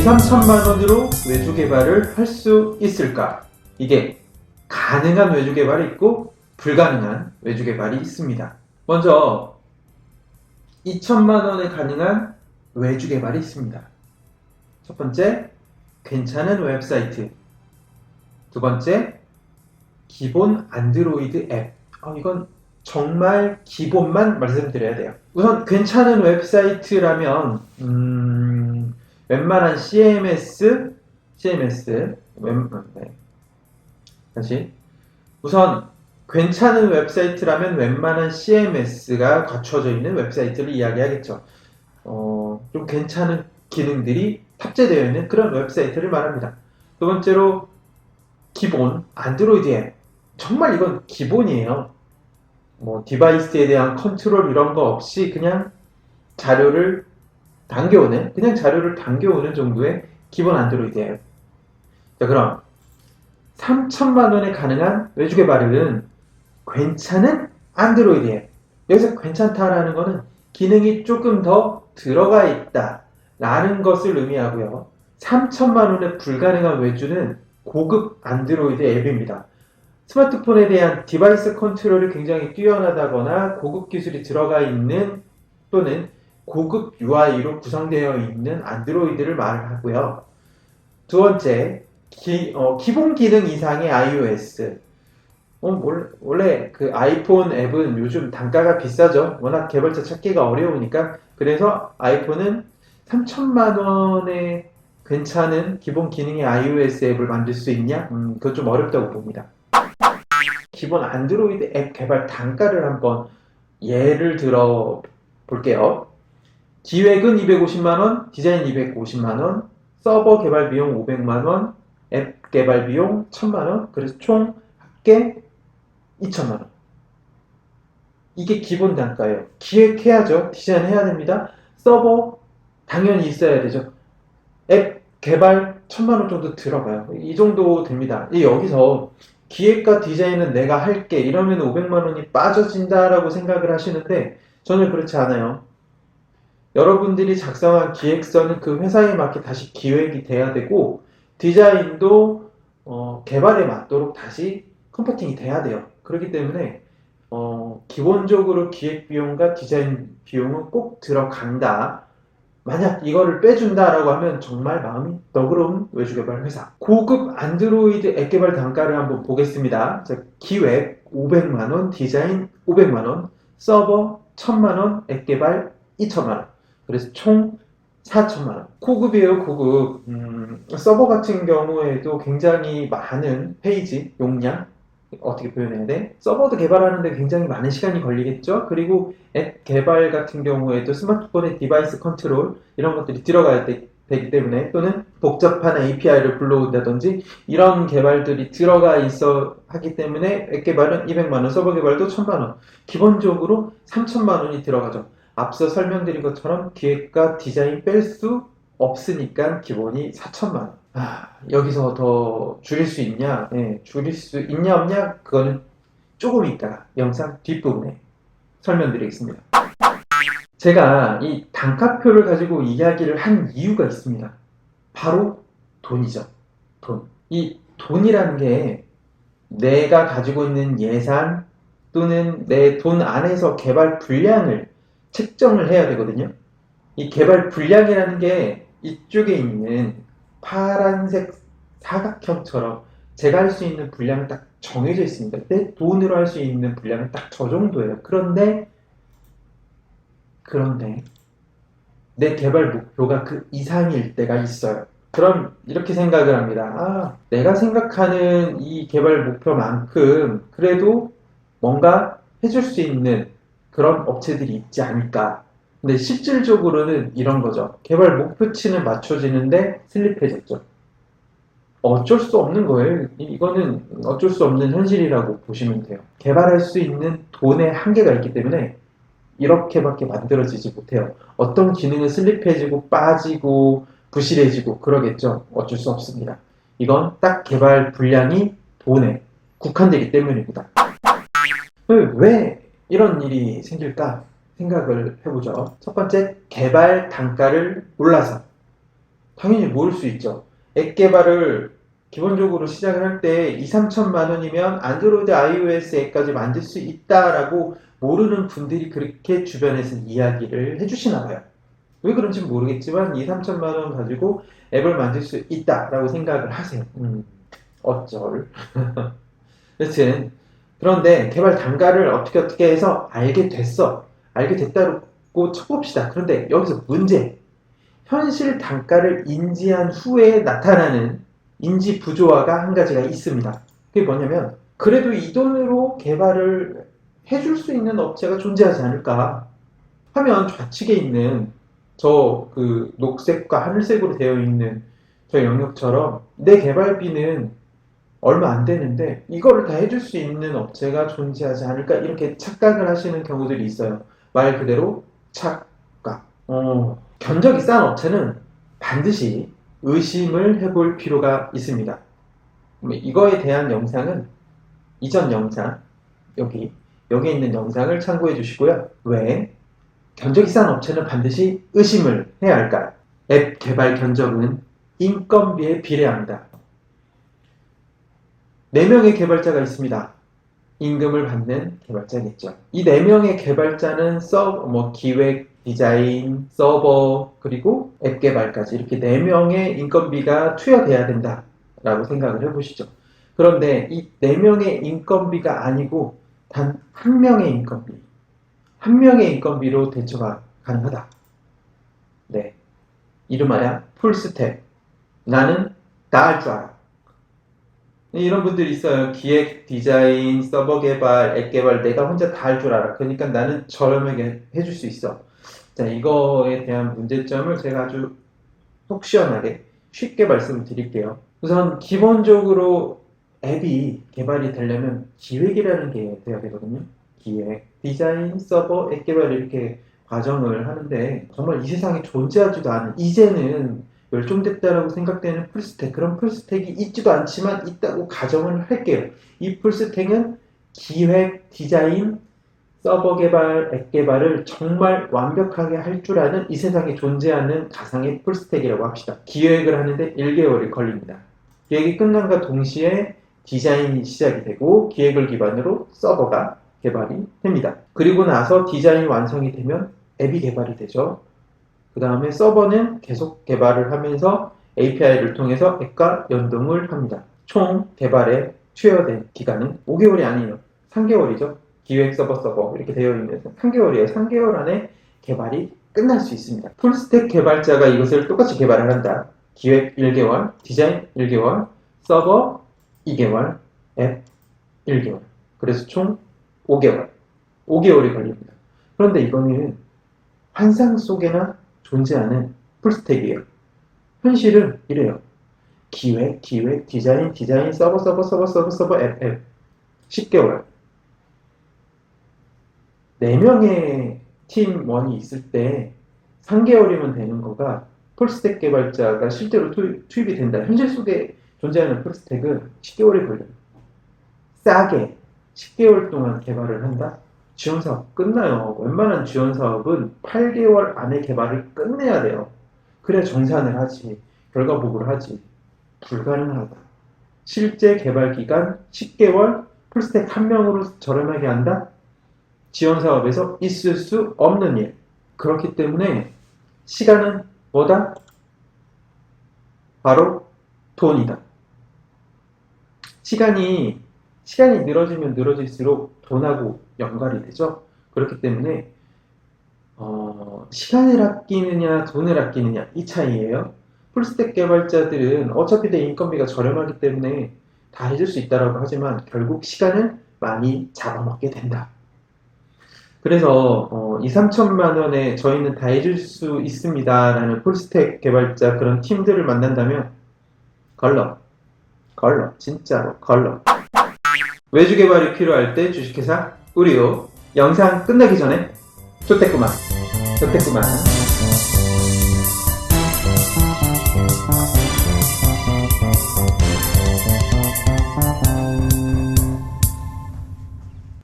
2~3천만 원으로 외주 개발을 할 수 있을까? 이게 가능한 외주 개발이 있고 불가능한 외주 개발이 있습니다. 먼저 2천만 원에 가능한 외주 개발이 있습니다. 첫 번째, 괜찮은 웹사이트. 두 번째, 기본 안드로이드 앱. 이건 정말 기본만 말씀드려야 돼요. 우선 괜찮은 웹사이트라면 웬만한 CMS 다시 우선 괜찮은 웹사이트라면 웬만한 CMS가 갖춰져 있는 웹사이트를 이야기하겠죠. 좀 괜찮은 기능들이 탑재되어 있는 그런 웹사이트를 말합니다. 두 번째로 기본 안드로이드 앱. 정말 이건 기본이에요. 디바이스에 대한 컨트롤 이런 거 없이 그냥 자료를 당겨오는 정도의 기본 안드로이드 앱. 자, 그럼 3천만 원에 가능한 외주 개발은 괜찮은 안드로이드 앱. 여기서 괜찮다라는 거는 기능이 조금 더 들어가 있다 라는 것을 의미하고요. 3천만 원에 불가능한 외주는 고급 안드로이드 앱입니다. 스마트폰에 대한 디바이스 컨트롤이 굉장히 뛰어나다거나 고급 기술이 들어가 있는 또는 고급 UI로 구성되어 있는 안드로이드를 말하고요. 두 번째, 기본 기능 이상의 iOS. 원래 그 아이폰 앱은 요즘 단가가 비싸죠. 워낙 개발자 찾기가 어려우니까. 그래서 아이폰은 3천만 원에 괜찮은 기본 기능의 iOS 앱을 만들 수 있냐? 그건 좀 어렵다고 봅니다. 기본 안드로이드 앱 개발 단가를 한번 예를 들어 볼게요. 기획은 250만원, 디자인 250만원, 서버 개발 비용 500만원, 앱 개발 비용 1000만원, 그래서 총 합계 2천만원. 이게 기본 단가예요. 기획해야죠. 디자인해야 됩니다. 서버 당연히 있어야 되죠. 앱 개발 1000만원 정도 들어가요. 이 정도 됩니다. 여기서 기획과 디자인은 내가 할게 이러면 500만원이 빠져진다라고 생각을 하시는데 저는 그렇지 않아요. 여러분들이 작성한 기획서는 그 회사에 맞게 다시 기획이 돼야 되고 디자인도 개발에 맞도록 다시 컨버팅이 돼야 돼요. 그렇기 때문에 기본적으로 기획 비용과 디자인 비용은 꼭 들어간다. 만약 이거를 빼준다라고 하면 정말 마음이 너그러운 외주개발 회사. 고급 안드로이드 앱 개발 단가를 한번 보겠습니다. 자, 기획 500만원, 디자인 500만원, 서버 1000만원, 앱 개발 2천만원. 그래서 총 4천만원. 고급이에요, 고급. 서버 같은 경우에도 굉장히 많은 페이지, 용량, 어떻게 표현해야 돼? 서버도 개발하는데 굉장히 많은 시간이 걸리겠죠? 그리고 앱 개발 같은 경우에도 스마트폰의 디바이스 컨트롤 이런 것들이 들어가야 되기 때문에 또는 복잡한 API를 불러온다든지 이런 개발들이 들어가 있어 하기 때문에 앱 개발은 200만원, 서버 개발도 1000만원. 기본적으로 3000만원이 들어가죠. 앞서 설명드린 것처럼 기획과 디자인 뺄 수 없으니까 기본이 4천만원. 여기서 더 줄일 수 있냐? 줄일 수 있냐 없냐? 그거는 조금 이따가 영상 뒷부분에 설명드리겠습니다. 제가 이 단가표를 가지고 이야기를 한 이유가 있습니다. 바로 돈이죠. 돈. 이 돈이라는 게 내가 가지고 있는 예산 또는 내 돈 안에서 개발 분량을 책정을 해야 되거든요. 이 개발 분량이라는 게 이쪽에 있는 파란색 사각형처럼 제가 할 수 있는 분량은 딱 정해져 있습니다. 내 돈으로 할 수 있는 분량은 딱 저 정도예요. 그런데 내 개발 목표가 그 이상일 때가 있어요. 그럼 이렇게 생각을 합니다. 내가 생각하는 이 개발 목표만큼 그래도 뭔가 해줄 수 있는 그런 업체들이 있지 않을까. 근데 실질적으로는 이런 거죠. 개발 목표치는 맞춰지는데 슬립해졌죠. 어쩔 수 없는 거예요. 이거는 어쩔 수 없는 현실이라고 보시면 돼요. 개발할 수 있는 돈의 한계가 있기 때문에 이렇게밖에 만들어지지 못해요. 어떤 기능은 슬립해지고 빠지고 부실해지고 그러겠죠. 어쩔 수 없습니다. 이건 딱 개발 분량이 돈에 국한되기 때문입니다. 왜 이런 일이 생길까 생각을 해보죠. 첫 번째, 개발 단가를 올라서 당연히 모를 수 있죠. 앱 개발을 기본적으로 시작을 할 때 2, 3천만 원이면 안드로이드, iOS 앱까지 만들 수 있다라고 모르는 분들이 그렇게 주변에서 이야기를 해주시나 봐요. 왜 그런지 모르겠지만 2, 3천만 원 가지고 앱을 만들 수 있다라고 생각을 하세요. 어쩔. 여튼 그런데 개발 단가를 어떻게 해서 알게 됐어. 알게 됐다고 쳐봅시다. 그런데 여기서 문제. 현실 단가를 인지한 후에 나타나는 인지 부조화가 한 가지가 있습니다. 그게 뭐냐면 그래도 이 돈으로 개발을 해줄 수 있는 업체가 존재하지 않을까 하면 좌측에 있는 저 그 녹색과 하늘색으로 되어 있는 저 영역처럼 내 개발비는 얼마 안 되는데 이거를 다 해줄 수 있는 업체가 존재하지 않을까 이렇게 착각을 하시는 경우들이 있어요. 말 그대로 착각. 견적이 싼 업체는 반드시 의심을 해볼 필요가 있습니다. 이거에 대한 영상은 이전 영상 여기 있는 영상을 참고해 주시고요. 왜 견적이 싼 업체는 반드시 의심을 해야 할까요? 앱 개발 견적은 인건비에 비례합니다. 4명의 개발자가 있습니다. 임금을 받는 개발자겠죠. 이 4명의 개발자는 기획, 디자인, 서버, 그리고 앱 개발까지 이렇게 4명의 인건비가 투여돼야 된다라고 생각을 해보시죠. 그런데 이 4명의 인건비가 아니고 단 1명의 인건비, 1명의 인건비로 대처가 가능하다. 네. 이름하여 풀스택. 나는 다 할 줄 알아. 이런 분들이 있어요. 기획, 디자인, 서버 개발, 앱 개발 내가 혼자 다 할 줄 알아. 그러니까 나는 저렴하게 해줄 수 있어. 자, 이거에 대한 문제점을 제가 아주 속 시원하게 쉽게 말씀을 드릴게요. 우선 기본적으로 앱이 개발이 되려면 기획이라는 게 돼야 되거든요. 기획, 디자인, 서버, 앱 개발 이렇게 과정을 하는데 정말 이 세상에 존재하지도 않은 이제는 멸종됐다라고 생각되는 풀스택, 그런 풀스택이 있지도 않지만 있다고 가정을 할게요. 이 풀스택은 기획, 디자인, 서버 개발, 앱 개발을 정말 완벽하게 할 줄 아는 이 세상에 존재하는 가상의 풀스택이라고 합시다. 기획을 하는데 1개월이 걸립니다. 기획이 끝남과 동시에 디자인이 시작이 되고 기획을 기반으로 서버가 개발이 됩니다. 그리고 나서 디자인이 완성이 되면 앱이 개발이 되죠. 그 다음에 서버는 계속 개발을 하면서 API를 통해서 앱과 연동을 합니다. 총 개발에 투여된 기간은 5개월이 아니에요. 3개월이죠. 기획 서버 이렇게 되어 있는 3개월이에요. 3개월 안에 개발이 끝날 수 있습니다. 풀스택 개발자가 이것을 똑같이 개발을 한다. 기획 1개월, 디자인 1개월, 서버 2개월, 앱 1개월. 그래서 총 5개월. 5개월이 걸립니다. 그런데 이거는 환상 속에나 존재하는 풀스택이에요. 현실은 이래요. 기획, 디자인, 서버, 앱. 10개월. 4명의 팀원이 있을 때 3개월이면 되는 거가 풀스택 개발자가 실제로 투입이 된다. 현실 속에 존재하는 풀스택은 10개월이 걸려요. 싸게 10개월 동안 개발을 한다? 지원사업 끝나요. 웬만한 지원사업은 8개월 안에 개발을 끝내야 돼요. 그래야 정산을 하지. 결과 보고를 하지. 불가능하다. 실제 개발 기간 10개월, 풀스택 1명으로 저렴하게 한다? 지원사업에서 있을 수 없는 일. 그렇기 때문에 시간은 뭐다? 바로 돈이다. 시간이 늘어지면 늘어질수록 돈하고 연관이 되죠. 그렇기 때문에 시간을 아끼느냐 돈을 아끼느냐 이 차이예요. 풀스택 개발자들은 어차피 내 인건비가 저렴하기 때문에 다 해줄 수 있다고 하지만 결국 시간을 많이 잡아먹게 된다. 그래서 2, 3천만 원에 저희는 다 해줄 수 있습니다 라는 풀스택 개발자 그런 팀들을 만난다면 걸러 진짜로 걸러. 외주 개발이 필요할 때 주식회사 우리요. 영상 끝나기 전에 좋댔구만.